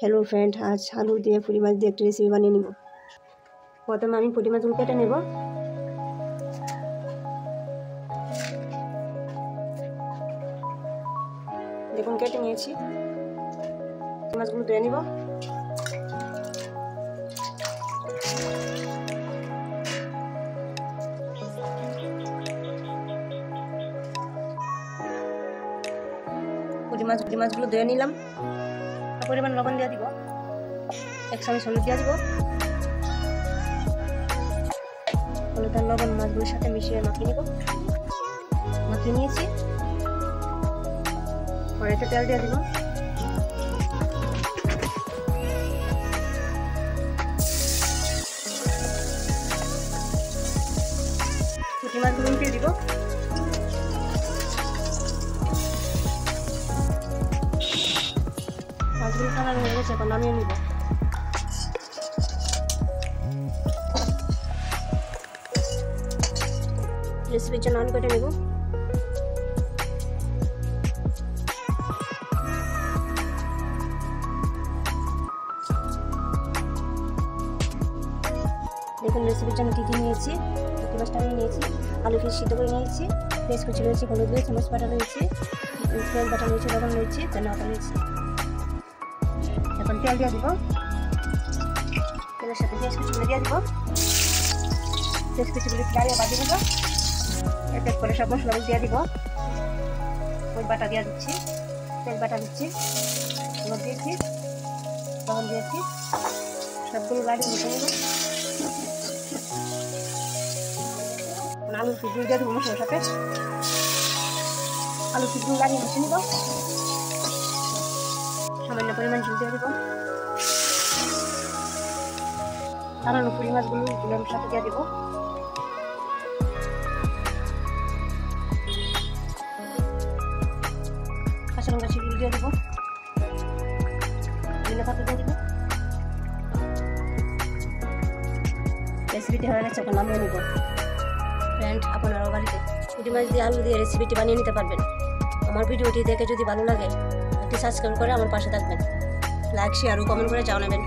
Hello friend, आज आलू दिए पुटी माछ दिए एक रेसिपि बनिए निब। प्रथम आमी पुटी माछगुलो केटे नेब। देखुन केटे निয়েছি। माछगुलो धुয়ে निब। पुटी माछगुलो धुয়ে নিলাম। परिमाण लवण दिया দিব, 1 চামচ হলুদ দিয়া দিব। হলুদ আর লবণ মাছগুলোর সাথে মিশিয়ে মাখিয়ে নিব। মাখিয়ে নিয়েছি। কড়াইতে তেল দিয়ে দিব। পুঁটি মাছগুলো উল্টে দিব। মাছগুলো কালার হয়ে গেছে, এখন নামিয়ে নিব। রেসিপির জন্য আলু কেটে নেব। দেখুন রেসিপির জন্য কী কী নিয়েছি। পুঁটি মাছটা আমি নিয়েছি, আলু ফিস সিদ্ধ করে নিয়েছি, পেঁয়াজ কুচি রয়েছে, হলুদ রয়েছে, মরিচ বাটা রয়েছে, তেল বাটা রয়েছে, লবণ রয়েছে, ধনে পাতা রয়েছে। এখন তেল দিয়ে দিব। তেলের সাথে পেঁয়াজ কুচিগুলো দিয়ে দিব। পেঁয়াজ কুচিগুলো গাড়িয়ে বাজিয়ে দেবো। এক এক করে সব মশলা দিয়ে দিব। ওই বাটা দিয়ে দিচ্ছি, তেল বাটা দিচ্ছি, হলুদ দিয়েছি, লবণ দিয়েছি, সবগুলো গাড়িয়ে মিশিয়ে নেব। আলুর পিসগুলো দিয়ে দেবো মশলার সাথে। আলুর পিসগুলো গাড়িয়ে মিশিয়ে নেব। সামান্য পরিমাণ ঝোল দিয়ে দেবো। কারণ পুঁটি মাছগুলো ঝোলের সাথে দিয়ে দেবো। কাঁচা লঙ্কা চিড়ে দিয়ে দেবো। ধনে পাতা দিয়ে দেবো। রেসিপিটি হয়ে গেছে, এখন নামিয়ে নেব। ফ্রেন্ড, আপনারাও বাড়িতে পুঁটি মাছ দিয়ে আলু দিয়ে রেসিপিটি বানিয়ে নিতে পারবেন। আমার ভিডিওটি দেখে যদি ভালো লাগে একটি সাবস্ক্রাইব করে আমার পাশে থাকবেন। লাইক শেয়ার ও কমেন্ট করে জানাবেন।